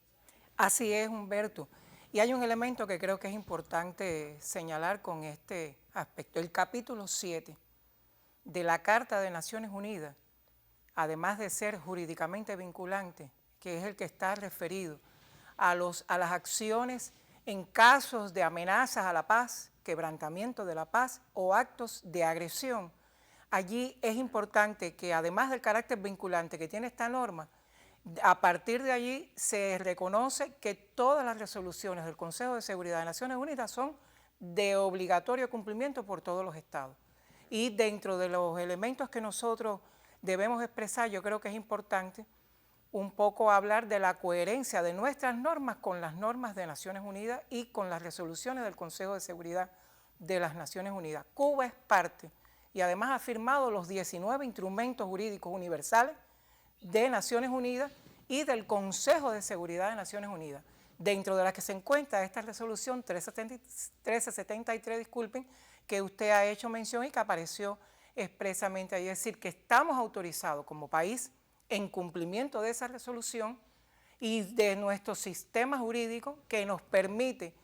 Así es, Humberto. Y hay un elemento que creo que es importante señalar con este aspecto. El capítulo 7 de la Carta de Naciones Unidas, además de ser jurídicamente vinculante, que es el que está referido a las acciones en casos de amenazas a la paz, quebrantamiento de la paz o actos de agresión, allí es importante que además del carácter vinculante que tiene esta norma, a partir de allí se reconoce que todas las resoluciones del Consejo de Seguridad de Naciones Unidas son de obligatorio cumplimiento por todos los estados. Y dentro de los elementos que nosotros debemos expresar, yo creo que es importante un poco hablar de la coherencia de nuestras normas con las normas de Naciones Unidas y con las resoluciones del Consejo de Seguridad de las Naciones Unidas. Cuba es parte y además ha firmado los 19 instrumentos jurídicos universales de Naciones Unidas y del Consejo de Seguridad de Naciones Unidas, dentro de la que se encuentra esta resolución 1373, disculpen, que usted ha hecho mención y que apareció expresamente ahí. Es decir, que estamos autorizados como país en cumplimiento de esa resolución y de nuestro sistema jurídico que nos permite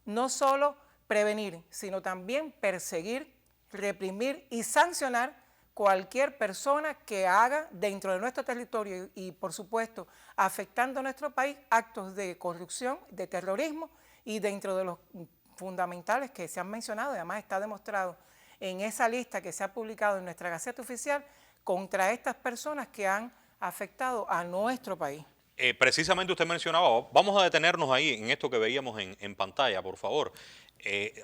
no solo prevenir, sino también perseguir, reprimir y sancionar cualquier persona que haga dentro de nuestro territorio y, por supuesto, afectando a nuestro país, actos de corrupción, de terrorismo y dentro de los fundamentales que se han mencionado, y además está demostrado en esa lista que se ha publicado en nuestra Gaceta Oficial, contra estas personas que han afectado a nuestro país. Precisamente usted mencionaba, vamos a detenernos ahí en esto que veíamos en pantalla, por favor.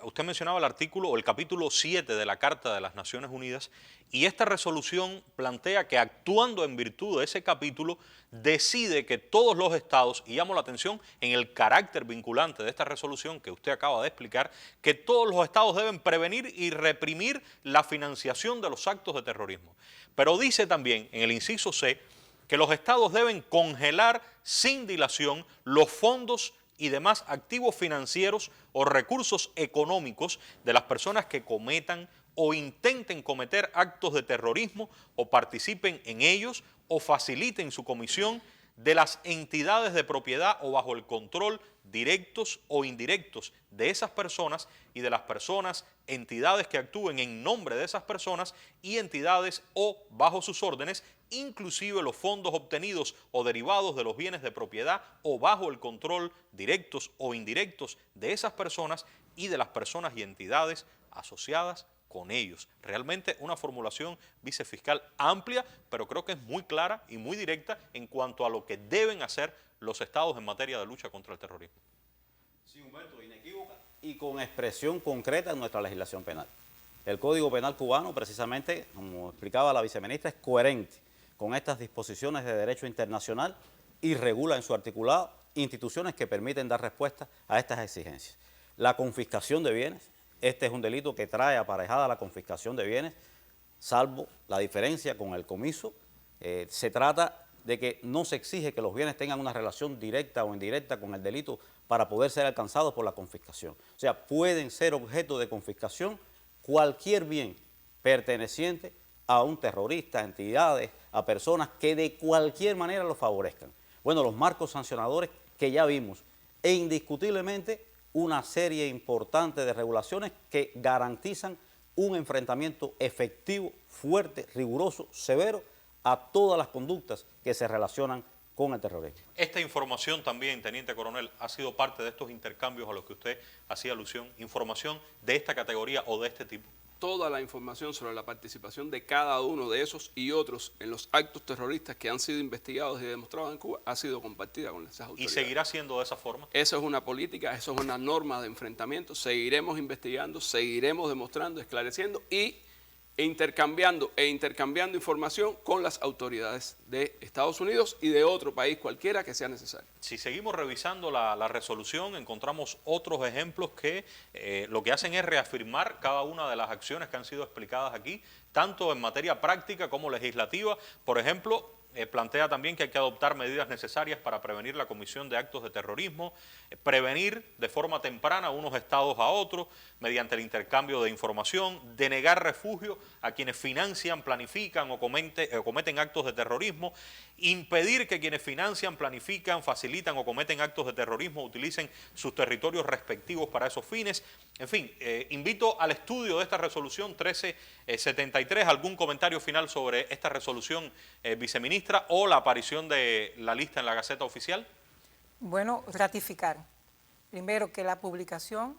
Usted mencionaba el artículo o el capítulo 7 de la Carta de las Naciones Unidas y esta resolución plantea que actuando en virtud de ese capítulo decide que todos los estados, y llamo la atención en el carácter vinculante de esta resolución que usted acaba de explicar, que todos los estados deben prevenir y reprimir la financiación de los actos de terrorismo. Pero dice también en el inciso C que los estados deben congelar sin dilación los fondos y demás activos financieros o recursos económicos de las personas que cometan o intenten cometer actos de terrorismo o participen en ellos o faciliten su comisión de las entidades de propiedad o bajo el control directos o indirectos de esas personas y de las personas, entidades que actúen en nombre de esas personas y entidades o bajo sus órdenes, inclusive los fondos obtenidos o derivados de los bienes de propiedad o bajo el control directos o indirectos de esas personas y de las personas y entidades asociadas con ellos. Realmente una formulación vicefiscal amplia, pero creo que es muy clara y muy directa en cuanto a lo que deben hacer los estados en materia de lucha contra el terrorismo. Sí, Humberto, inequívoca y con expresión concreta en nuestra legislación penal. El Código Penal cubano, precisamente, como explicaba la viceministra, es coherente con estas disposiciones de derecho internacional y regula en su articulado instituciones que permiten dar respuesta a estas exigencias. La confiscación de bienes. Este es un delito que trae aparejada la confiscación de bienes, salvo la diferencia con el comiso. Se trata de que no se exige que los bienes tengan una relación directa o indirecta con el delito para poder ser alcanzados por la confiscación. O sea, pueden ser objeto de confiscación cualquier bien perteneciente a un terrorista, a entidades, a personas que de cualquier manera lo favorezcan. Bueno, los marcos sancionadores que ya vimos e indiscutiblemente una serie importante de regulaciones que garantizan un enfrentamiento efectivo, fuerte, riguroso, severo a todas las conductas que se relacionan con el terrorismo. Esta información también, Teniente Coronel, ha sido parte de estos intercambios a los que usted hacía alusión, información de esta categoría o de este tipo. Toda la información sobre la participación de cada uno de esos y otros en los actos terroristas que han sido investigados y demostrados en Cuba ha sido compartida con esas autoridades. ¿Y seguirá siendo de esa forma? Eso es una política, eso es una norma de enfrentamiento. Seguiremos investigando, seguiremos demostrando, esclareciendo e intercambiando información con las autoridades de Estados Unidos y de otro país cualquiera que sea necesario. Si seguimos revisando la resolución, encontramos otros ejemplos que lo que hacen es reafirmar cada una de las acciones que han sido explicadas aquí, tanto en materia práctica como legislativa. Por ejemplo, plantea también que hay que adoptar medidas necesarias para prevenir la comisión de actos de terrorismo, prevenir de forma temprana unos estados a otros mediante el intercambio de información, denegar refugio a quienes financian, planifican o cometen actos de terrorismo, impedir que quienes financian, planifican, facilitan o cometen actos de terrorismo utilicen sus territorios respectivos para esos fines. En fin, invito al estudio de esta resolución 1373. ¿Algún comentario final sobre esta resolución, viceministra, o la aparición de la lista en la Gaceta Oficial? Bueno, ratificar. Primero, que la publicación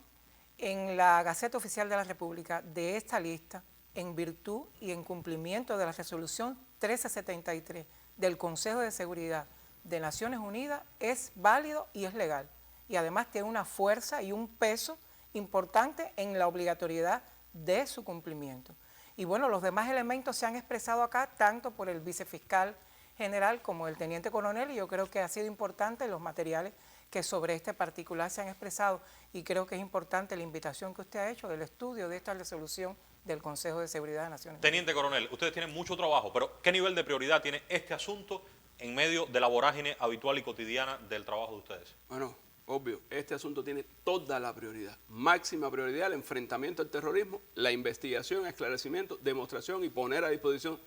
en la Gaceta Oficial de la República de esta lista, en virtud y en cumplimiento de la resolución 1373 del Consejo de Seguridad de Naciones Unidas, es válido y es legal. Y además tiene una fuerza y un peso importante en la obligatoriedad de su cumplimiento. Y bueno, los demás elementos se han expresado acá, tanto por el vicefiscal general como el teniente coronel, y yo creo que ha sido importante los materiales que sobre este particular se han expresado, y creo que es importante la invitación que usted ha hecho del estudio de esta resolución del Consejo de Seguridad de Naciones Unidas. Teniente coronel, ustedes tienen mucho trabajo, pero ¿qué nivel de prioridad tiene este asunto en medio de la vorágine habitual y cotidiana del trabajo de ustedes? Bueno, obvio, este asunto tiene toda la prioridad, máxima prioridad, el enfrentamiento al terrorismo, la investigación, esclarecimiento, demostración y poner a disposición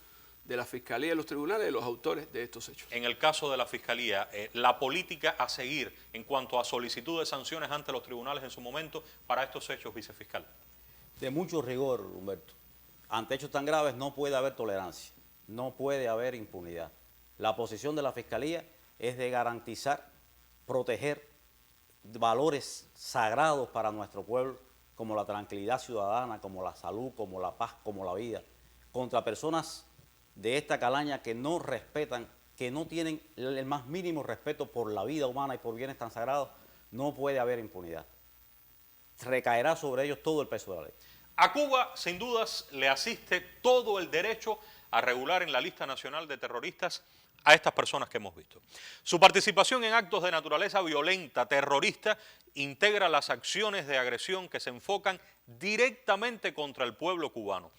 de la Fiscalía y los tribunales de los autores de estos hechos. En el caso de la Fiscalía, la política a seguir en cuanto a solicitud de sanciones ante los tribunales en su momento para estos hechos, vicefiscal. De mucho rigor, Humberto. Ante hechos tan graves no puede haber tolerancia, no puede haber impunidad. La posición de la Fiscalía es de garantizar, proteger valores sagrados para nuestro pueblo, como la tranquilidad ciudadana, como la salud, como la paz, como la vida, contra personas de esta calaña que no respetan, que no tienen el más mínimo respeto por la vida humana y por bienes tan sagrados. No puede haber impunidad. Recaerá sobre ellos todo el peso de la ley. A Cuba, sin dudas, le asiste todo el derecho a regular en la lista nacional de terroristas a estas personas que hemos visto. Su participación en actos de naturaleza violenta, terrorista, integra las acciones de agresión que se enfocan directamente contra el pueblo cubano.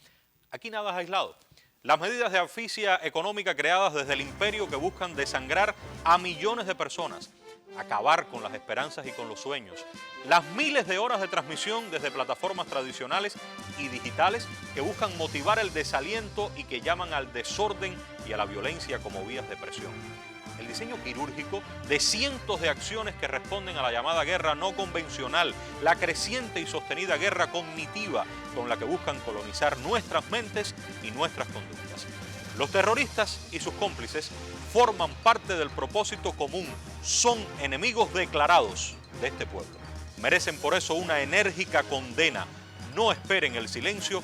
Aquí nada es aislado. Las medidas de asfixia económica creadas desde el imperio que buscan desangrar a millones de personas, acabar con las esperanzas y con los sueños, las miles de horas de transmisión desde plataformas tradicionales y digitales que buscan motivar el desaliento y que llaman al desorden y a la violencia como vías de presión. El diseño quirúrgico de cientos de acciones que responden a la llamada guerra no convencional, la creciente y sostenida guerra cognitiva con la que buscan colonizar nuestras mentes y nuestras conductas. Los terroristas y sus cómplices forman parte del propósito común, son enemigos declarados de este pueblo. Merecen por eso una enérgica condena. No esperen el silencio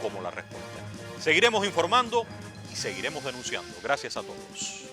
como la respuesta. Seguiremos informando y seguiremos denunciando. Gracias a todos.